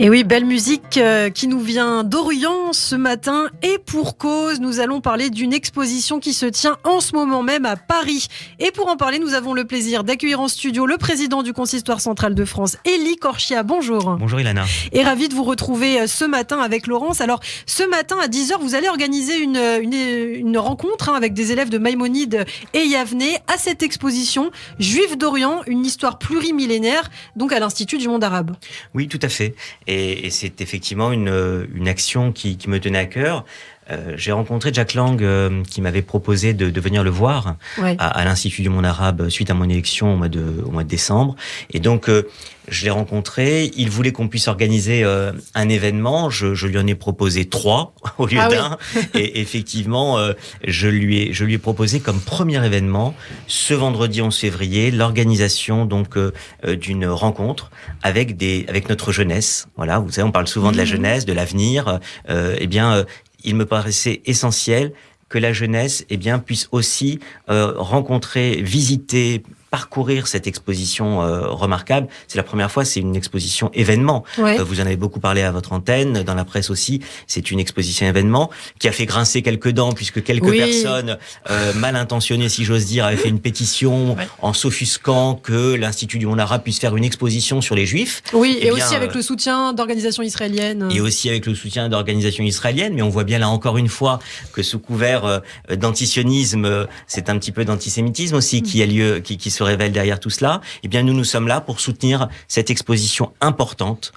Et oui, belle musique qui nous vient d'Orient ce matin. Et pour cause, nous allons parler d'une exposition qui se tient en ce moment même à Paris. Et pour en parler, nous avons le plaisir d'accueillir en studio le président du Consistoire central de France, Élie Corchia. Bonjour. Bonjour Ilana. Et ravi de vous retrouver ce matin avec Laurence. Alors, ce matin à 10h, vous allez organiser une rencontre avec des élèves de Maïmonide et Yavneh à cette exposition Juifs d'Orient, une histoire plurimillénaire, donc à l'Institut du monde arabe. Oui, tout à fait. Et c'est effectivement une action qui me tenait à cœur. J'ai rencontré Jack Lang qui m'avait proposé de venir le voir à l'Institut du monde arabe suite à mon élection au mois de décembre. Et donc, je l'ai rencontré. Il voulait qu'on puisse organiser un événement. Je lui en ai proposé 3 au lieu d'un. Oui. Et effectivement, je lui ai proposé comme premier événement ce vendredi 11 février l'organisation donc d'une rencontre avec notre jeunesse. Voilà, vous savez, on parle souvent de la jeunesse, de l'avenir. Il me paraissait essentiel que la jeunesse, puisse aussi rencontrer, visiter, parcourir cette exposition remarquable. C'est la première fois, c'est une exposition événement. Ouais. Vous en avez beaucoup parlé à votre antenne, dans la presse aussi. C'est une exposition événement qui a fait grincer quelques dents, puisque quelques personnes mal intentionnées, si j'ose dire, avaient fait une pétition en s'offusquant que l'Institut du monde arabe puisse faire une exposition sur les Juifs. Oui, et aussi avec le soutien d'organisations israéliennes. Et aussi avec le soutien d'organisations israéliennes. Mais on voit bien là encore une fois que sous couvert d'antisionisme, c'est un petit peu d'antisémitisme aussi qui a lieu, qui se révèle derrière tout cela. Nous sommes là pour soutenir cette exposition importante.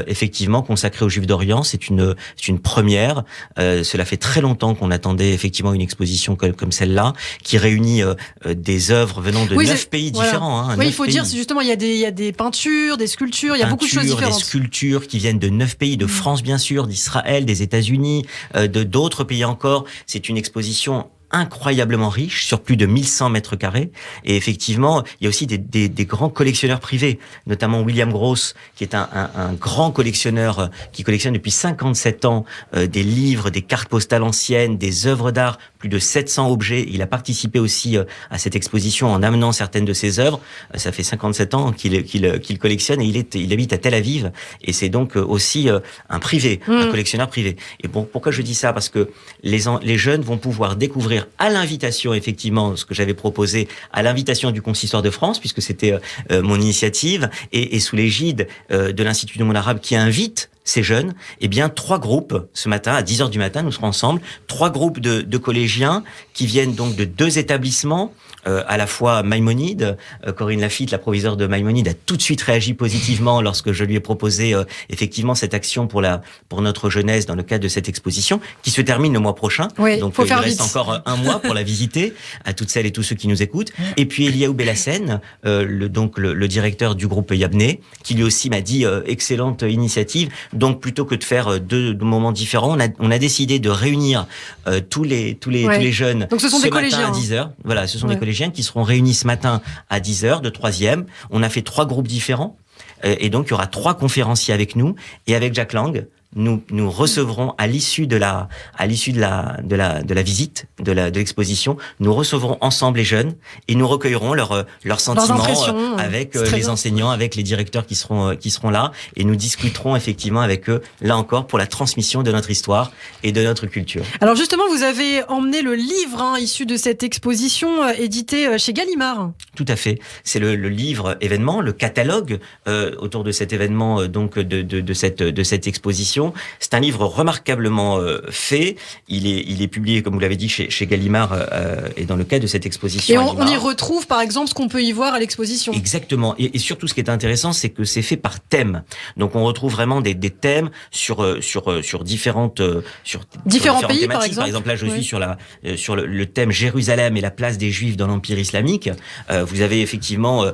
Effectivement consacrée aux Juifs d'Orient, c'est une première. Cela fait très longtemps qu'on attendait effectivement une exposition comme celle-là, qui réunit des œuvres venant de 9 pays différents. Oui, il faut dire, justement, il y a des peintures, des sculptures, il y a beaucoup de choses différentes. Des sculptures qui viennent de 9 pays, de France bien sûr, d'Israël, des États-Unis, de d'autres pays encore. C'est une exposition incroyablement riche, sur plus de 1100 mètres carrés. Et effectivement, il y a aussi des grands collectionneurs privés, notamment William Gross, qui est un grand collectionneur qui collectionne depuis 57 ans des livres, des cartes postales anciennes, des œuvres d'art, plus de 700 objets. Il a participé aussi à cette exposition en amenant certaines de ses œuvres. Ça fait 57 ans qu'il collectionne et il habite à Tel Aviv. Et c'est donc aussi un privé, un collectionneur privé. Et bon, pourquoi je dis ça? Parce que les jeunes vont pouvoir découvrir à l'invitation, effectivement, ce que j'avais proposé, à l'invitation du Consistoire de France, puisque c'était mon initiative, et sous l'égide de l'Institut du monde arabe qui invite ces jeunes, 3 groupes, ce matin, à 10h du matin, nous serons ensemble, 3 groupes de collégiens qui viennent donc de 2 établissements, à la fois Maïmonide. Corinne Lafitte, la proviseure de Maïmonide, a tout de suite réagi positivement lorsque je lui ai proposé effectivement cette action pour notre jeunesse dans le cadre de cette exposition, qui se termine le mois prochain. Oui, donc il reste encore un mois pour la visiter, à toutes celles et tous ceux qui nous écoutent. Et puis Eliaou Bellassène, le directeur du groupe Yavneh, qui lui aussi m'a dit excellente initiative. Donc plutôt que de faire 2 moments différents, on a décidé de réunir tous les jeunes. Donc ce sont des collégiens à 10h. Voilà, ce sont des collégiens qui seront réunis ce matin à 10h de 3e. On a fait 3 groupes différents et donc il y aura 3 conférenciers avec nous et avec Jack Lang. Nous recevrons à l'issue de la visite de l'exposition, nous recevrons ensemble les jeunes et nous recueillerons leurs sentiments avec les enseignants, avec les directeurs qui seront là, et nous discuterons effectivement avec eux là encore pour la transmission de notre histoire et de notre culture. Alors justement, vous avez emmené le livre issu de cette exposition édité chez Gallimard. Tout à fait. C'est le livre événement, le catalogue autour de cet événement, donc de cette exposition. C'est un livre remarquablement fait. Il est publié, comme vous l'avez dit, chez Gallimard et dans le cadre de cette exposition. Et on y retrouve, par exemple, ce qu'on peut y voir à l'exposition. Exactement. Et surtout, ce qui est intéressant, c'est que c'est fait par thème. Donc, on retrouve vraiment des thèmes sur différents pays, thématiques. Par exemple, là, je suis sur le thème Jérusalem et la place des Juifs dans l'Empire islamique. Vous avez effectivement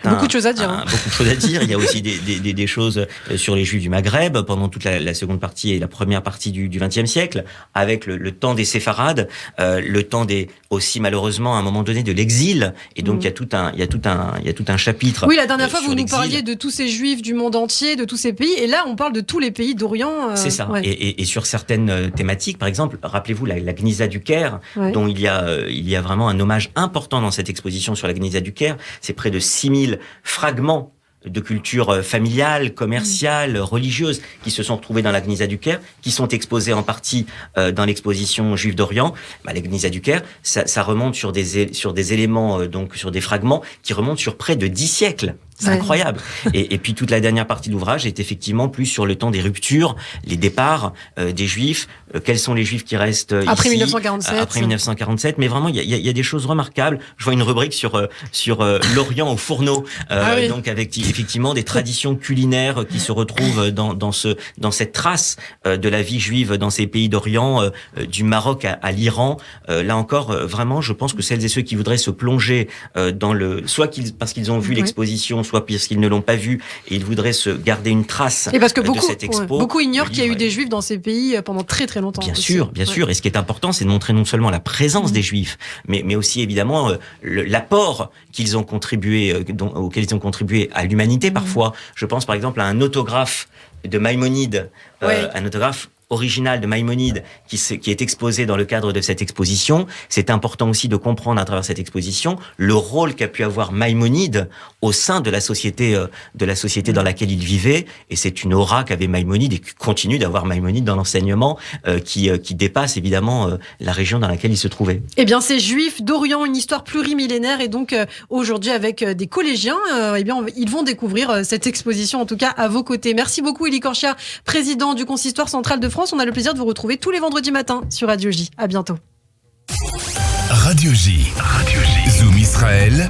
beaucoup de choses à dire. Beaucoup de choses à dire. Il y a aussi des choses sur les Juifs du Maghreb pendant toute la seconde partie et la première partie du XXe siècle, avec le temps des séfarades, le temps aussi malheureusement à un moment donné de l'exil. Et donc il y a tout un chapitre. Oui, la dernière fois vous nous parliez de tous ces Juifs du monde entier, de tous ces pays, et là on parle de tous les pays d'Orient. C'est ça. Ouais. Et sur certaines thématiques, par exemple, rappelez-vous la Gnisa du Caire, dont il y a vraiment un hommage important dans cette exposition sur la Gnisa du Caire. C'est près de 6000 fragments de culture familiale, commerciale, religieuse, qui se sont retrouvés dans la Gnisa du Caire, qui sont exposés en partie dans l'exposition Juifs d'Orient. La Gnisa du Caire, ça remonte sur des éléments, donc sur des fragments qui remontent sur près de 10 siècles. C'est incroyable. Et puis toute la dernière partie de l'ouvrage est effectivement plus sur le temps des ruptures, les départs des Juifs. Quels sont les Juifs qui restent après ici 1947. Après 1947. Mais vraiment, il y a des choses remarquables. Je vois une rubrique sur l'Orient au fourneau, donc avec effectivement des traditions culinaires qui se retrouvent dans cette trace de la vie juive dans ces pays d'Orient, du Maroc à l'Iran. Là encore, vraiment, je pense que celles et ceux qui voudraient se plonger parce qu'ils ont vu l'exposition, soit parce qu'ils ne l'ont pas vu et ils voudraient se garder une trace et parce que de cette expo. Beaucoup ignorent qu'il y a eu des Juifs dans ces pays pendant très très longtemps. Bien sûr. Et ce qui est important, c'est de montrer non seulement la présence des Juifs, mais aussi évidemment l'apport qu'ils ont contribué, auquel ils ont contribué à l'humanité parfois. Je pense par exemple à un autographe de Maïmonide, un autographe original de Maïmonide qui est exposé dans le cadre de cette exposition. C'est important aussi de comprendre à travers cette exposition le rôle qu'a pu avoir Maïmonide au sein de la société dans laquelle il vivait. Et c'est une aura qu'avait Maïmonide et qui continue d'avoir Maïmonide dans l'enseignement qui dépasse évidemment la région dans laquelle il se trouvait. Eh bien, c'est Juifs d'Orient, une histoire plurimillénaire. Et donc, aujourd'hui, avec des collégiens, ils vont découvrir cette exposition, en tout cas, à vos côtés. Merci beaucoup, Élie Korchia, président du Consistoire central de France. On a le plaisir de vous retrouver tous les vendredis matins sur Radio J. À bientôt. Radio J. Zoom Israël.